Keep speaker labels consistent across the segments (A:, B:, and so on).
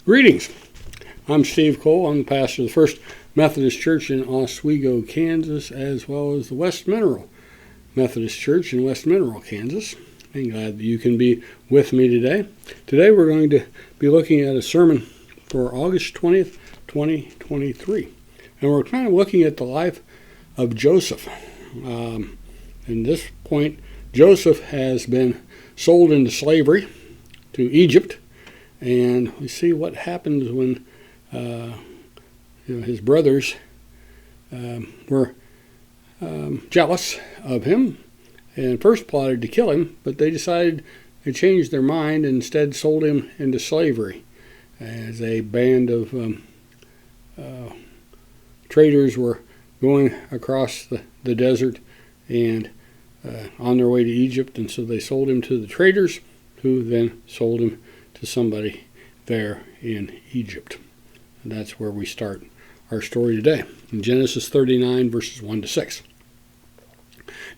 A: Greetings. I'm Steve Cole. I'm the pastor of the First Methodist Church in Oswego, Kansas, as well as the West Mineral Methodist Church in West Mineral, Kansas. I'm glad that you can be with me today. Today we're going to be looking at a sermon for August 20th, 2023. And we're kind of looking at the life of Joseph. At this point, Joseph has been sold into slavery to Egypt. And we see what happens when his brothers were jealous of him and first plotted to kill him, but they decided to change their mind and instead sold him into slavery as a band of traders were going across the desert and on their way to Egypt, and so they sold him to the traders, who then sold him to somebody there in Egypt. And that's where we start our story today, in Genesis 39, verses 1 to 6.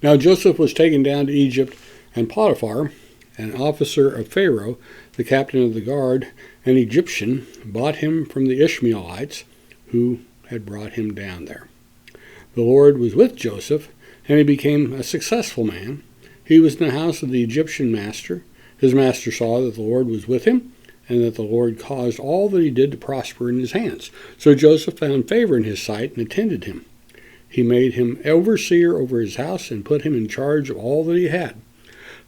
A: Now Joseph was taken down to Egypt, and Potiphar, an officer of Pharaoh, the captain of the guard, an Egyptian, bought him from the Ishmaelites who had brought him down there. The Lord was with Joseph, and he became a successful man. He was in the house of the Egyptian master. His master saw that the Lord was with him, and that the Lord caused all that he did to prosper in his hands. So Joseph found favor in his sight and attended him. He made him overseer over his house and put him in charge of all that he had.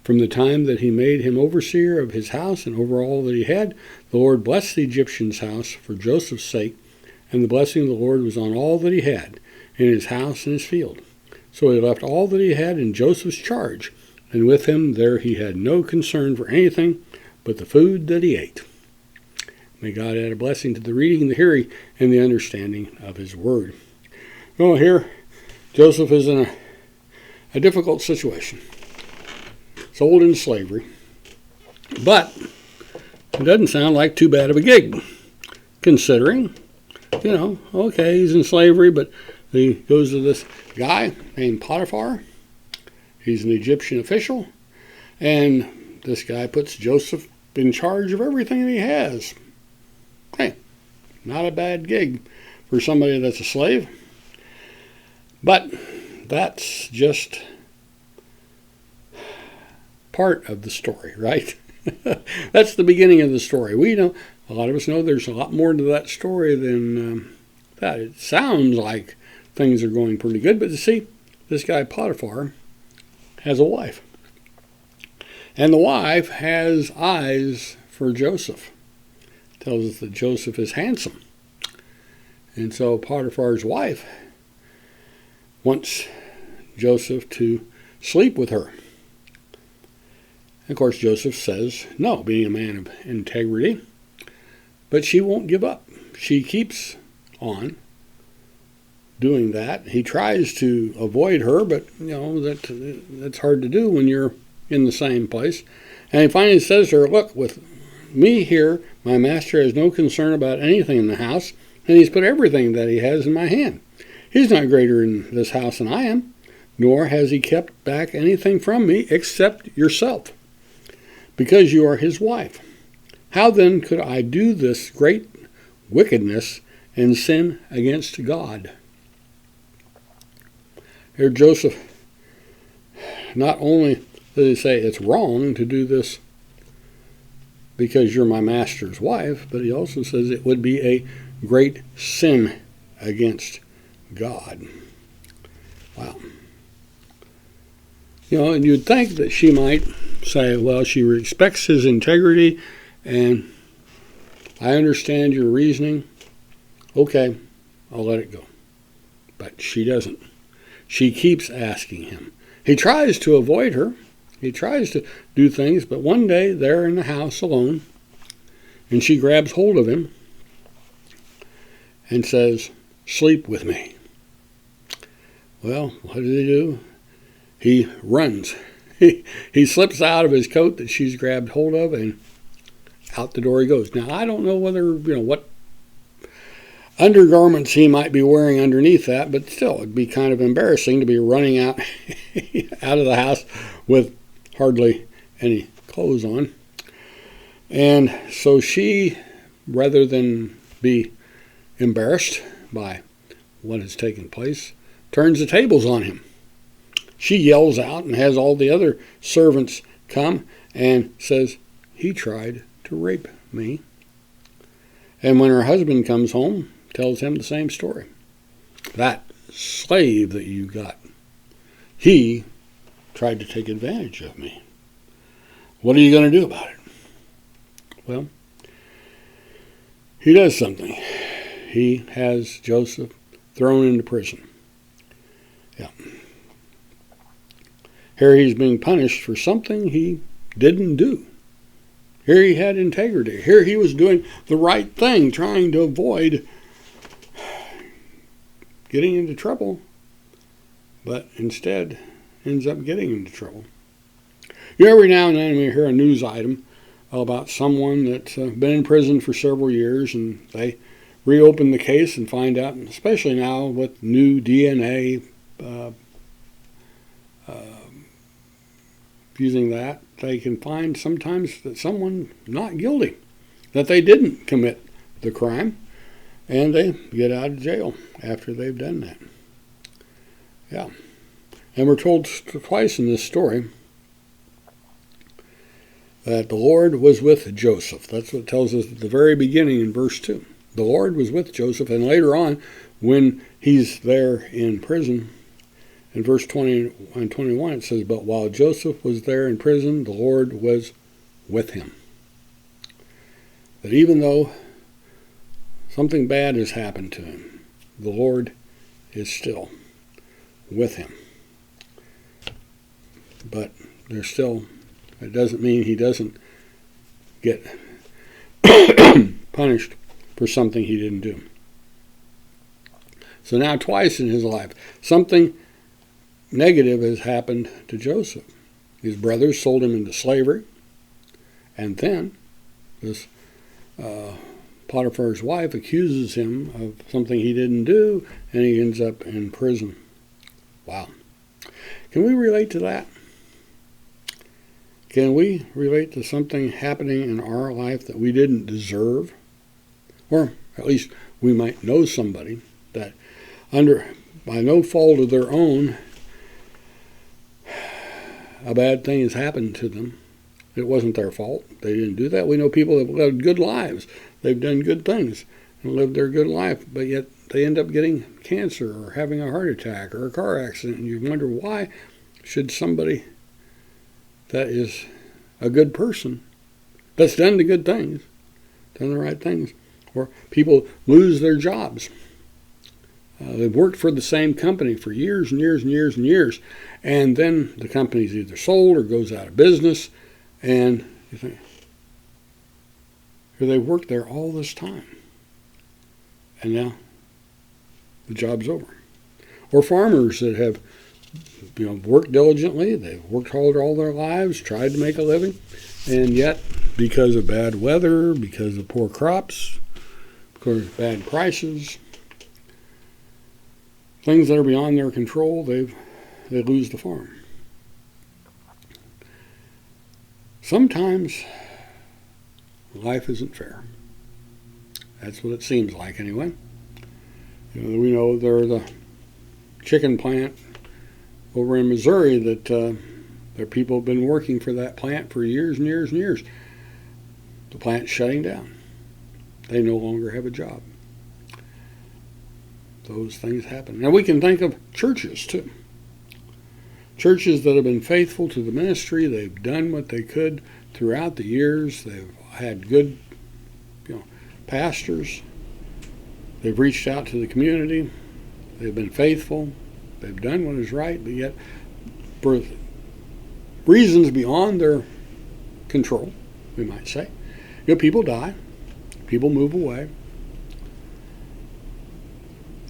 A: From the time that he made him overseer of his house and over all that he had, the Lord blessed the Egyptian's house for Joseph's sake, and the blessing of the Lord was on all that he had, in his house and his field. So he left all that he had in Joseph's charge, and with him there he had no concern for anything but the food that he ate. May God add a blessing to the reading, the hearing, and the understanding of his word. Well, here Joseph is in a difficult situation. Sold into slavery. But it doesn't sound like too bad of a gig, considering, okay, he's in slavery, but he goes to this guy named Potiphar. He's an Egyptian official, and this guy puts Joseph in charge of everything that he has. Hey, not a bad gig for somebody that's a slave. But that's just part of the story, right? That's the beginning of the story. A lot of us know there's a lot more to that story than that. It sounds like things are going pretty good, but you see, this guy Potiphar has a wife. And the wife has eyes for Joseph. It tells us that Joseph is handsome. And so Potiphar's wife wants Joseph to sleep with her. Of course, Joseph says no, being a man of integrity. But she won't give up. She keeps on doing that. He tries to avoid her, but that's hard to do when you're in the same place. And he finally says to her, look, with me here, my master has no concern about anything in the house, and he's put everything that he has in my hand. He's not greater in this house than I am, nor has he kept back anything from me except yourself, because you are his wife. How then could I do this great wickedness and sin against God? Here Joseph, not only does he say it's wrong to do this because you're my master's wife, but he also says it would be a great sin against God. Wow. And you'd think that she might say, well, she respects his integrity, and I understand your reasoning. Okay, I'll let it go. But she doesn't. She keeps asking him. He tries to avoid her. He tries to do things, but one day they're in the house alone, and she grabs hold of him and says, sleep with me. Well, what does he do? He runs. He slips out of his coat that she's grabbed hold of, and out the door he goes. Now, I don't know whether, what undergarments he might be wearing underneath that, but still, it'd be kind of embarrassing to be running out of the house with hardly any clothes on. And so she rather than be embarrassed by what has taken place, turns the tables on him. She yells out and has all the other servants come and says, "He tried to rape me." And when her husband comes home, tells him the same story. "That slave that you got, he tried to take advantage of me. What are you going to do about it?" Well, he does something. He has Joseph thrown into prison. Yeah. Here he's being punished for something he didn't do. Here he had integrity. Here he was doing the right thing, trying to avoid getting into trouble, but instead ends up getting into trouble. Every now and then we hear a news item about someone that's been in prison for several years, and they reopen the case and find out, especially now with new DNA, using that, they can find sometimes that someone not guilty, that they didn't commit the crime, and they get out of jail after they've done that. Yeah. And we're told twice in this story that the Lord was with Joseph. That's what it tells us at the very beginning in verse 2. The Lord was with Joseph, and later on, when he's there in prison, in verse 20 and 21, it says, "But while Joseph was there in prison, the Lord was with him." That even though something bad has happened to him, the Lord is still with him. But there's still, it doesn't mean he doesn't get punished for something he didn't do. So now twice in his life, something negative has happened to Joseph. His brothers sold him into slavery, and then this Potiphar's wife accuses him of something he didn't do, and he ends up in prison. Wow. Can we relate to that? Can we relate to something happening in our life that we didn't deserve? Or at least we might know somebody that by no fault of their own, a bad thing has happened to them. It wasn't their fault. They didn't do that. We know people that have lived good lives. They've done good things and lived their good life, but yet they end up getting cancer or having a heart attack or a car accident. And you wonder, why should somebody that is a good person, that's done the good things, done the right things, or people lose their jobs. They've worked for the same company for years and years and years and years, and then the company's either sold or goes out of business, and you think, they've worked there all this time, and now the job's over. Or farmers that have worked diligently, they've worked hard all their lives, tried to make a living, and yet because of bad weather, because of poor crops, because of bad prices, things that are beyond their control, they lose the farm. Sometimes life isn't fair. That's what it seems like anyway. We know there's a chicken plant over in Missouri that their people have been working for that plant for years and years and years. The plant's shutting down. They no longer have a job. Those things happen. Now we can think of churches too. Churches that have been faithful to the ministry. They've done what they could throughout the years. They've had good pastors. They've reached out to the community. They've been faithful. They've done what is right, but yet for reasons beyond their control, we might say, people die, people move away,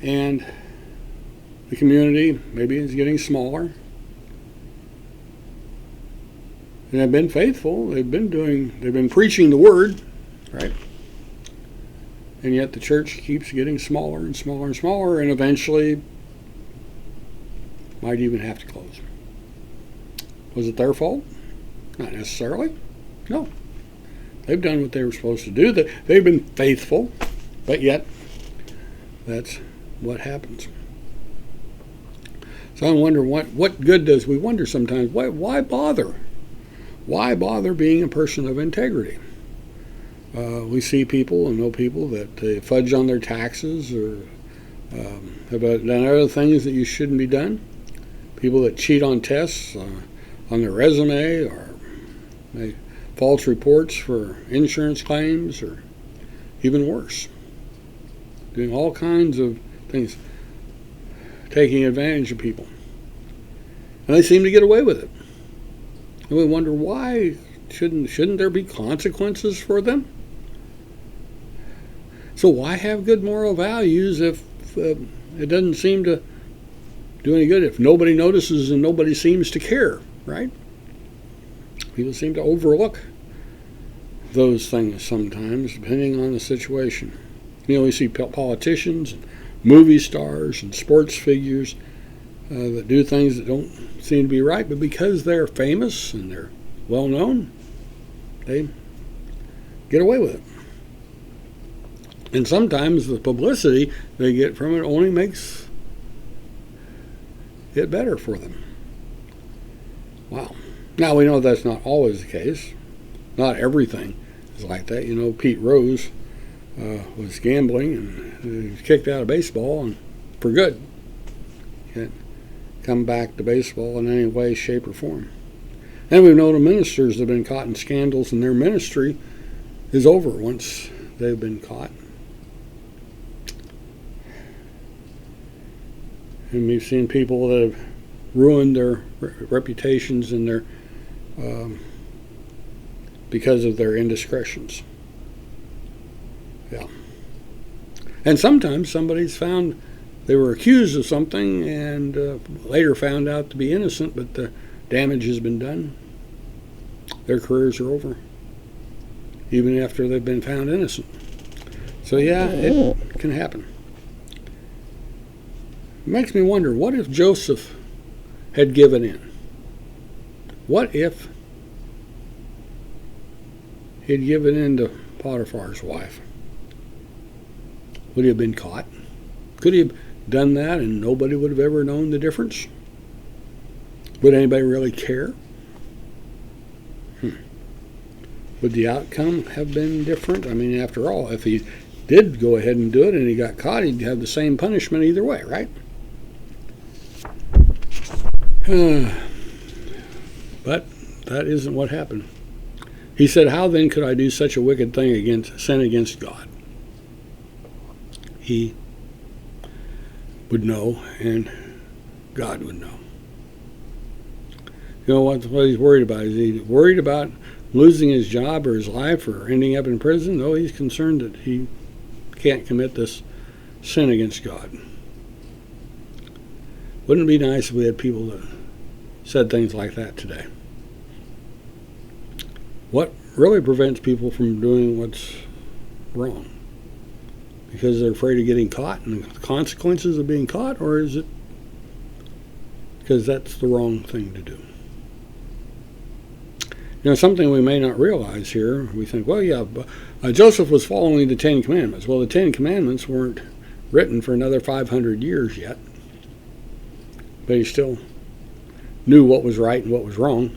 A: and the community maybe is getting smaller. And they've been faithful. They've been preaching the word, right? And yet the church keeps getting smaller and smaller and smaller, and eventually might even have to close. Was it their fault? Not necessarily. No. They've done what they were supposed to do. They've been faithful, but yet that's what happens. So I wonder what good does we wonder sometimes. Why bother? Why bother being a person of integrity? We see people and know people that they fudge on their taxes or have done other things that you shouldn't be done. People that cheat on tests on their resume or make false reports for insurance claims or even worse. Doing all kinds of things, taking advantage of people. And they seem to get away with it. And we wonder why shouldn't there be consequences for them? So why have good moral values if it doesn't seem to do any good, if nobody notices and nobody seems to care, right? People seem to overlook those things sometimes, depending on the situation. We see politicians, and movie stars, and sports figures that do things that don't seem to be right, but because they're famous and they're well known, they get away with it. And sometimes the publicity they get from it only makes it better for them. Wow. Now we know that's not always the case. Not everything is like that. Pete Rose was gambling and he was kicked out of baseball and for good. He can't come back to baseball in any way, shape, or form. And we've known ministers that have been caught in scandals, and their ministry is over once they've been caught. And we've seen people that have ruined their reputations and their because of their indiscretions. Yeah. And sometimes somebody's found they were accused of something and later found out to be innocent, but the damage has been done. Their careers are over, even after they've been found innocent. So yeah, it can happen. It makes me wonder, what if Joseph had given in? What if he'd given in to Potiphar's wife? Would he have been caught? Could he have done that and nobody would have ever known the difference? Would anybody really care? Would the outcome have been different? I mean, after all, if he did go ahead and do it and he got caught, he'd have the same punishment either way, right? But that isn't what happened. He said, "How then could I do such a wicked thing sin against God?" He would know, and God would know. What he's worried about? Is he worried about losing his job or his life or ending up in prison? No, he's concerned that he can't commit this sin against God. Wouldn't it be nice if we had people that said things like that today? What really prevents people from doing what's wrong? Because they're afraid of getting caught and the consequences of being caught, or is it because that's the wrong thing to do? Something we may not realize here, we think, well, yeah, Joseph was following the Ten Commandments. Well, the Ten Commandments weren't written for another 500 years yet. But he still knew what was right and what was wrong.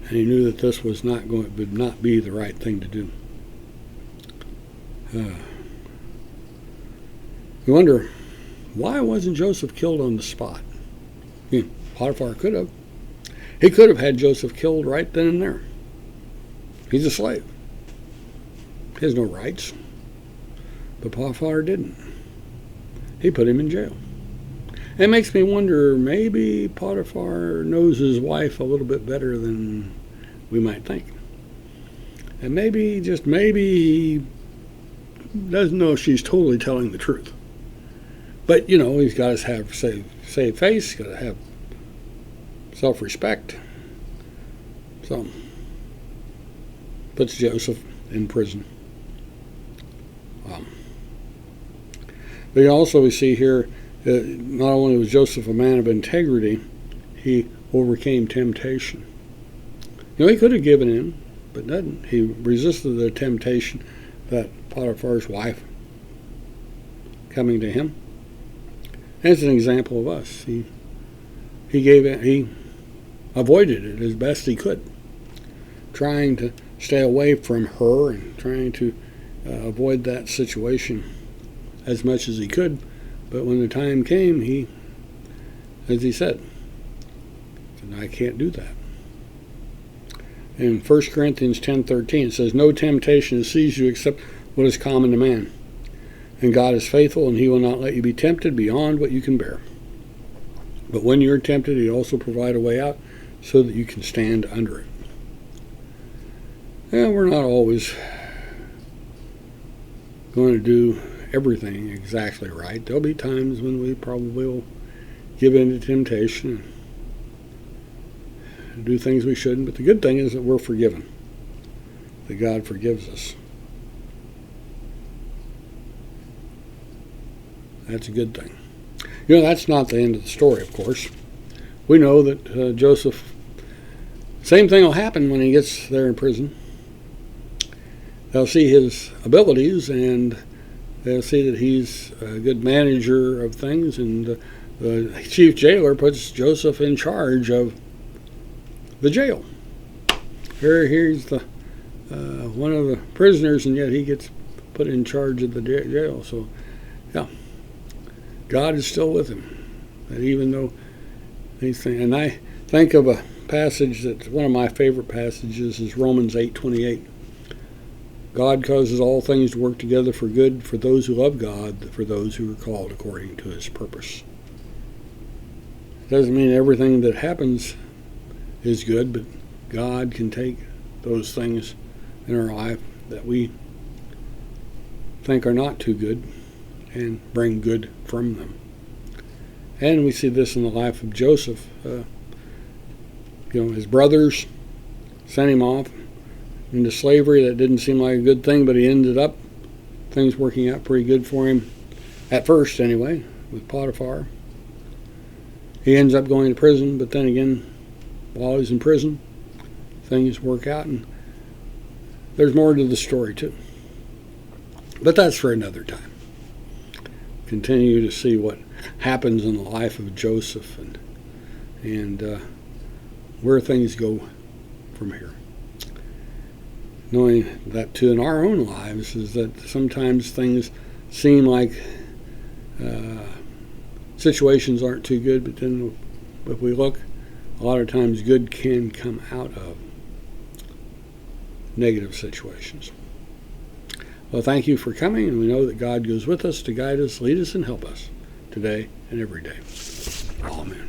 A: And he knew that this would not be the right thing to do. We wonder, why wasn't Joseph killed on the spot? Potiphar could have. He could have had Joseph killed right then and there. He's a slave. He has no rights. But Potiphar didn't. He put him in jail. It makes me wonder, maybe Potiphar knows his wife a little bit better than we might think. And maybe, just maybe, he doesn't know if she's totally telling the truth. But, he's got to have save face, he's got to have self-respect. So, puts Joseph in prison. But also we see here, not only was Joseph a man of integrity, he overcame temptation. He could have given in. but doesn't. He resisted the temptation that Potiphar's wife coming to him. That's an example of us. He avoided it as best he could, trying to stay away from her and trying to avoid that situation as much as he could. But when the time came, he, as he said, I can't do that. In 1 Corinthians 10:13, it says, "No temptation has seized you except what is common to man. And God is faithful, and he will not let you be tempted beyond what you can bear. But when you're tempted, he also provide a way out so that you can stand under it." And we're not always going to do everything exactly right. There'll be times when we probably will give in to temptation and do things we shouldn't. But the good thing is that we're forgiven, that God forgives us. That's a good thing. That's not the end of the story, of course. We know that Joseph, same thing will happen when he gets there in prison. They'll see his abilities, and they'll see that he's a good manager of things, and the chief jailer puts Joseph in charge of the jail. Here's the one of the prisoners, and yet he gets put in charge of the jail. So, yeah, God is still with him. That even though these things, and I think of a passage that's one of my favorite passages is Romans 8:28. God causes all things to work together for good for those who love God, for those who are called according to his purpose. It doesn't mean everything that happens is good, but God can take those things in our life that we think are not too good and bring good from them. And we see this in the life of Joseph. His brothers sent him off into slavery. That didn't seem like a good thing, but he ended up things working out pretty good for him at first anyway, with Potiphar. He ends up going to prison, but then again, while he's in prison, things work out, and there's more to the story too. But that's for another time. Continue to see what happens in the life of Joseph and where things go from here. Knowing that too in our own lives is that sometimes things seem like situations aren't too good, but then if we look, a lot of times good can come out of negative situations. Well, thank you for coming, and we know that God goes with us to guide us, lead us, and help us today and every day. Amen.